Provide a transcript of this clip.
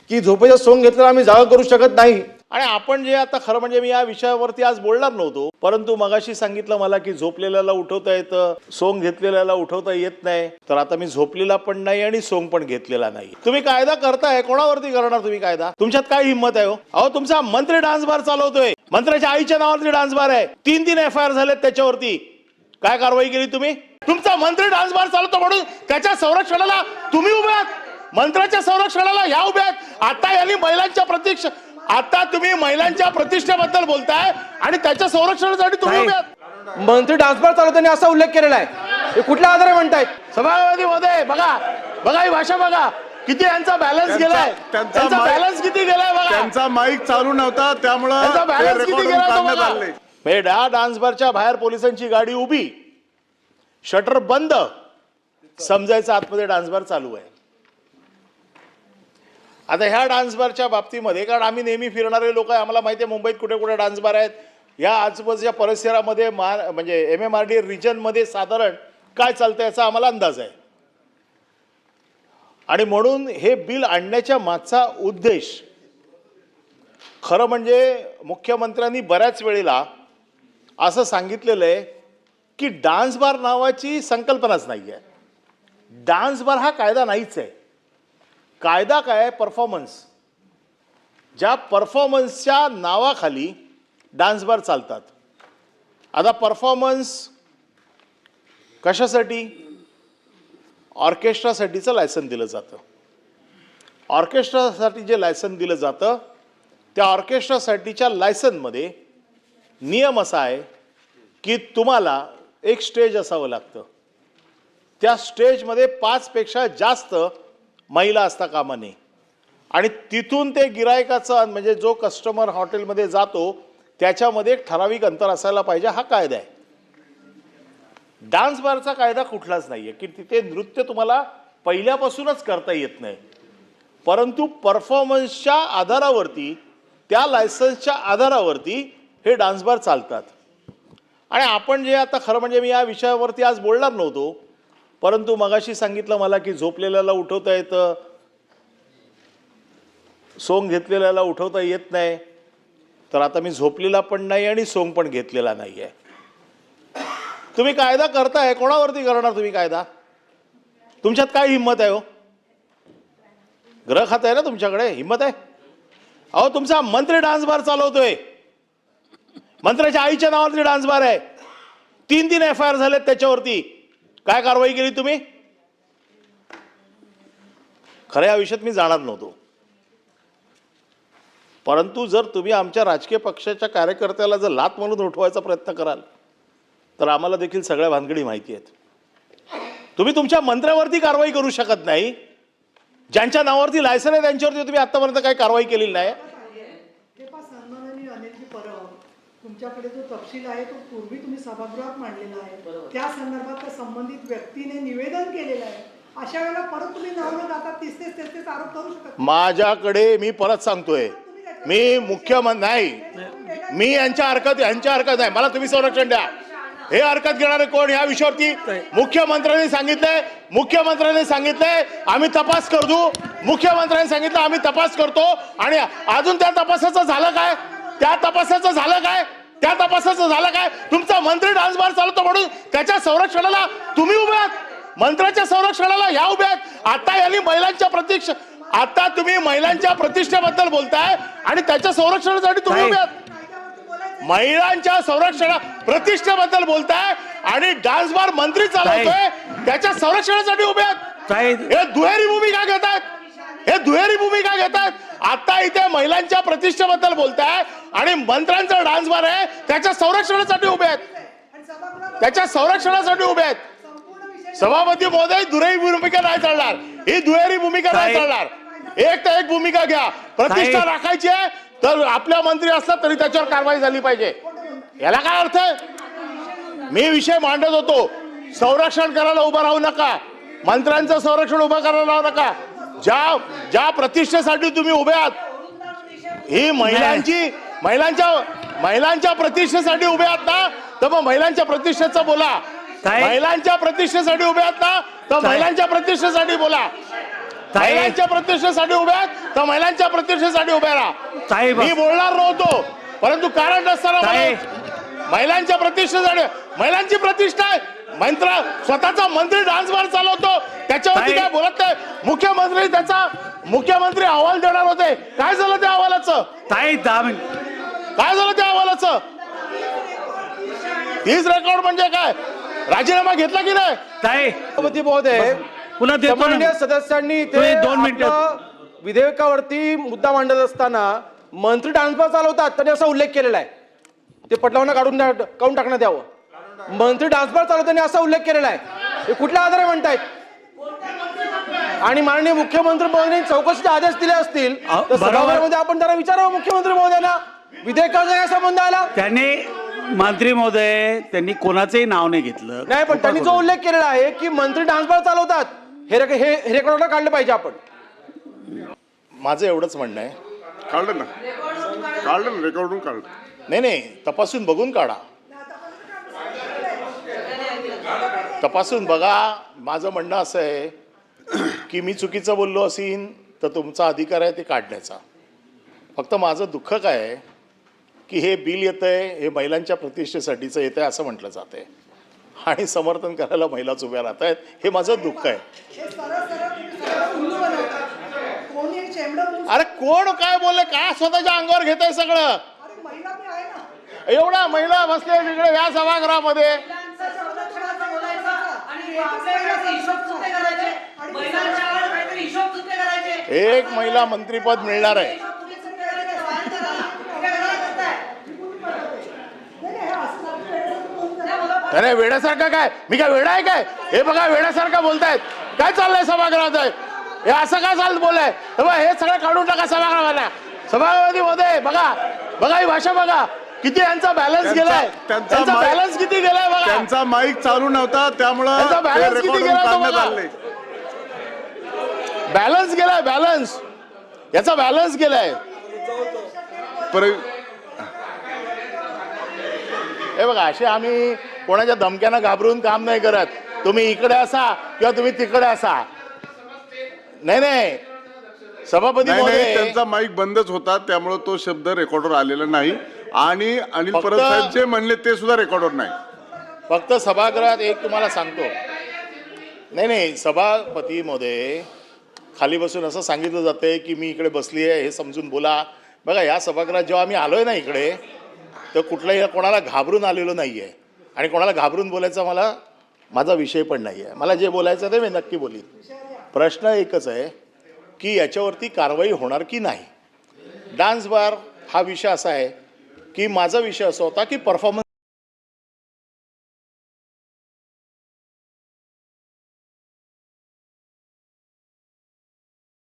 की झोपेचं सोंग घेतलं आम्ही जागा करू शकत नाही। आणि आपण जे आता खरं म्हणजे मी या विषयावरती आज बोलणार नव्हतो, परंतु मगाशी सांगितलं मला की झोपलेल्याला उठवता येतं, सोंग घेतलेल्याला उठवता येत नाही। तर आता मी झोपलेला पण नाही आणि सोंग पण घेतलेला नाही। तुम्ही कायदा करताय, कोणावरती करणार तुम्ही कायदा? तुमच्यात काय हिंमत आहे हो? अहो तुमचा मंत्री डान्स बार चालवतोय, मंत्र्याच्या आईच्या नावावरती डान्स बार आहे, 3 FIR झालेत त्याच्यावरती। काय कारवाई केली तुम्ही? तुमचा मंत्री डान्स बार चालवतो म्हणून त्याच्या संरक्षणाला तुम्ही उभे आहात, मंत्र्याच्या संरक्षणाला या उभे आहात। आता यांनी महिलांच्या आता तुम्ही महिलांच्या प्रतिष्ठेबद्दल बोलताय आणि त्याच्या संरक्षणासाठी तुम्ही उभे आहात। मंत्री डान्स बार चालवताना असा उल्लेख केलेला आहे, हे कुठल्या आधारे म्हणतायत? सभापती महोदय बघा ही भाषा बघा, किती यांचा बॅलन्स गेलाय, त्यांचा बॅलन्स किती गेलाय बघा। त्यांचा माईक चालू नव्हता त्यामुळे त्यांचा बॅलन्स किती गेलाय बघा। डान्स बारच्या बाहेर पोलिसांची गाडी उभी, शटर बंद, समजायचं आतमध्ये डान्स बार चालू आहे। आता ह्या डान्स बारच्या बाबतीमध्ये, कारण आम्ही नेहमी फिरणारे लोक आहे, आम्हाला माहिती आहे मुंबईत कुठे कुठे डान्स बार आहेत, या आजूबाजूच्या परिसरामध्ये म्हणजे MMRD रिजनमध्ये साधारण काय चालतं याचा आम्हाला अंदाज आहे। आणि म्हणून हे बिल आणण्याच्या मागचा उद्देश खरं म्हणजे मुख्यमंत्र्यांनी बऱ्याच वेळेला असं सांगितलेलं आहे की डान्स बार नावाची संकल्पनाच नाही आहे, डान्स बार हा कायदा नाहीच आहे। कायदा काय? परफॉर्मन्स। ज्या परफॉर्मन्सच्या नावाखाली डान्स बार चालतात। आता परफॉर्मन्स कशासाठी? ऑर्केस्ट्रासाठीचं लायसन दिलं जातं। ऑर्केस्ट्रासाठी जे लायसन दिलं जातं त्या ऑर्केस्ट्रासाठीच्या लायसनमध्ये नियम असा आहे की तुम्हाला एक स्टेज असावं लागतं, त्या स्टेजमध्ये 5 पेक्षा जास्त महिला असता कामा नये, आणि तिथून ते गिरायकाचं म्हणजे जो कस्टमर हॉटेलमध्ये जातो त्याच्यामध्ये एक ठराविक अंतर असायला पाहिजे, हा कायदा आहे। डान्स बारचा कायदा कुठलाच नाहीये की तिथे नृत्य तुम्हाला पहिल्यापासूनच करता येत नाही, परंतु परफॉर्मन्सच्या आधारावरती, त्या लायसन्सच्या आधारावरती हे डान्स बार चालतात। आणि आपण जे आता खरं म्हणजे मी या विषयावरती आज बोलणार नव्हतो, परंतु मगाशी सांगितलं मला की झोपलेल्याला उठवता येतं, सोंग घेतलेल्याला उठवता येत नाही। तर आता मी झोपलेला पण नाही आणि सोंग पण घेतलेला नाही आहे। तुम्ही कायदा करताय, कोणावरती करणार तुम्ही कायदा? तुमच्यात काय हिंमत आहे हो? गृह खातं आहे ना तुमच्याकडे, हिंमत आहे? अहो तुमचा मंत्री डान्स बार चालवतोय, मंत्र्याच्या आईच्या नावावरती डान्स बार आहे, 3 FIR झालेत त्याच्यावरती। काय कारवाई केली तुम्ही? खरं या विषयात मी जाणार नव्हतो, परंतु जर तुम्ही आमच्या राजकीय पक्षाच्या कार्यकर्त्याला जर लात म्हणून उठवायचा प्रयत्न कराल तर आम्हाला देखील सगळ्या भानगडी माहिती आहेत। तुम्ही तुमच्या मंत्र्यावरती कारवाई करू शकत नाही, ज्यांच्या नावावरती लायसन आहे त्यांच्यावरती तुम्ही आतापर्यंत काही कारवाई केलेली नाही। तुमच्याकडे जो तपशील आहे तो पूर्वी तुम्ही सभागृहात मांडलेला आहे, त्या संदर्भात संबंधित व्यक्तीने निवेदन केलेलं आहे। अशा वेळेला परत तुम्ही नाव न गाता तेच आरोप करू शकत? माझ्याकडे मी परत सांगतोय, मी मुख्यमंत्री नाही, मी यांच्या हरकत नाही, मला तुम्ही संरक्षण द्या। हे हरकत घेणारे कोण या विषयावरती? मुख्यमंत्र्यांनी सांगितलंय आम्ही तपास करू, मुख्यमंत्र्यांनी सांगितलं आम्ही तपास करतो, आणि अजून त्या तपासाचं झालं काय? त्या तपासाचं झालं काय? तुमचा मंत्री डान्स बार चालवतो म्हणून त्याच्या संरक्षणाला तुम्ही उभे आहात, मंत्र्याच्या संरक्षणाला या उभे आहात। आता यांनी आता तुम्ही महिलांच्या प्रतिष्ठेबद्दल बोलताय आणि त्याच्या संरक्षणासाठी तुम्ही उभे आहात। महिलांच्या प्रतिष्ठेबद्दल बोलताय आणि डान्स बार मंत्री चालवतोय, त्याच्या संरक्षणासाठी उभे आहात। हे दुहेरी भूमिका घेतात। आता इथे महिलांच्या प्रतिष्ठेबद्दल बोलताय आणि मंत्र्यांचा डान्स बार आहे त्याच्या संरक्षणासाठी उभे आहेत, सभापती महोदय दुहेरी भूमिका नाही चालणार, ही दुहेरी भूमिका नाही चालणार। एक तर एक भूमिका घ्या, प्रतिष्ठा राखायची आहे तर आपल्या मंत्री असला तरी त्याच्यावर कारवाई झाली पाहिजे, याला काय अर्थ आहे? मी विषय मांडत होतो, संरक्षण करायला उभं राहू नका, मंत्र्यांचं संरक्षण उभं करायला राहू नका। ज्या प्रतिष्ठेसाठी तुम्ही उभे आहात, ही महिलांच्या प्रतिष्ठेसाठी उभे आहात ना, तर मग महिलांच्या प्रतिष्ठेचं बोला। महिलांच्या प्रतिष्ठेसाठी उभे आहात ना, तर महिलांच्या प्रतिष्ठेसाठी बोला। महिलांच्या प्रतिष्ठेसाठी उभ्या आहेत तर महिलांच्या प्रतिष्ठेसाठी उभ्या राहा. साहेब मी बोलणार नव्हतो परंतु कारण नसताना महिलांच्या प्रतिष्ठेसाठी महिलांची प्रतिष्ठा आहे. स्वतःचा मंत्री डान्स बार चालवतो त्याच्यावरती काय बोलत नाही. मुख्यमंत्री अहवाल देणार होते. काय झालं त्या अहवालाचं? ताई 10 मिनिट. काय झालं त्या अहवालाचं? 30 रेकॉर्ड म्हणजे काय? राजीनामा घेतला की नाही? ताई सभापती महोदय, पुन्हा देतो ना. सन्माननीय सदस्यांनी तुम्ही 2 मिनिटं. आपलं विधेयकावरती मुद्दा मांडत असताना मंत्री डान्सबार चालवतात त्यांनी असा उल्लेख केलेला आहे. ते पटलावना काढून टाकण्यात यावं. मंत्री डान्सबार चालवताना असा उल्लेख केलेला आहे. हे कुठल्या आधारे म्हणतायत? आणि माननीय मुख्यमंत्री महोदयांनी चौकशीचे आदेश दिले असतील तर सभागृहामध्ये आपण जरा विचारावं मुख्यमंत्री महोदयांना विधेयकाचा काय संबंध आला. त्यांनी मंत्री महोदय त्यांनी कोणाचंही नाव नाही घेतलं. नाही पण त्यांनी जो उल्लेख केलेला आहे की मंत्री डान्सबार चालवतात हे रेकॉर्डला काढलं पाहिजे आपण. माझं एवढंच म्हणणं आहे. काढलं ना रेकॉर्डून काढलं. नाही तपासून बघून काढा. तपासून बघा. माझं म्हणणं असं आहे की मी चुकीचं बोललो असेन तर तुमचा अधिकार आहे ते काढण्याचा. फक्त माझं दुःख काय आहे की हे बिल येतंय हे महिलांच्या प्रतिष्ठेसाठीचं येतंय असं म्हटलं जातंय आणि समर्थन करायला महिलाच उभ्या राहत आहेत. हे माझं दुःख आहे. अरे कोण काय बोलले? काय स्वतःच्या अंगावर घेत आहे सगळं? एवढ्या महिला बसल्या तिकडे या सभागृहामध्ये. एक महिला मंत्रीपद मिळणार आहे. नाही वेड्यासारखं काय? मी काय वेडा आहे काय? हे बघा वेड्यासारखं बोलतायत. काय चाललंय सभागृहात? हे असं काय चालत बोललंय? हे सगळं काढून टाका सभागृहाला. सभापती मध्ये बघा ही भाषा बघा किती यांचा बॅलन्स गेलाय. त्यांचा बॅलन्स किती गेलाय बघा. त्यांचा माईक चालू नव्हता त्यामुळे बॅलन्स किती गेलाय. बॅलन्स गेलाय. बॅलन्स याचा बॅलन्स गेलाय. हे बघा असे आम्ही कोणाच्या धमक्यांना घाबरून काम नाही करत. तुम्ही इकडे असा किंवा तुम्ही तिकडे असा. नाही सभापती महोदय त्यांचा माईक बंदच होता त्यामुळे तो शब्द रेकॉर्डवर आलेला नाही. आणि अनिल परब साहेब जे म्हणले ते सुद्धा रेकॉर्डवर नाही. फक्त सभागृहात एक तुम्हाला सांगतो. नाही सभापती महोदय खाली बसून असं सांगितलं जातंय की मी इकडे बसली आहे हे समजून बोला. बघा या सभागृहात जेव्हा आम्ही आलोय ना इकडे तर कुठलाही कोणाला घाबरून आलेलो नाही आहे आणि कोणाला घाबरून बोलायचा माझा विषय पण नाही आहे. मला जे बोलायचं ते मी नक्की बोलीन. प्रश्न एकच आहे की याच्यावरती कारवाई होणार की नाही. डान्स बार हा विषय असा आहे की माझा विषय असा होता की परफॉर्मन्स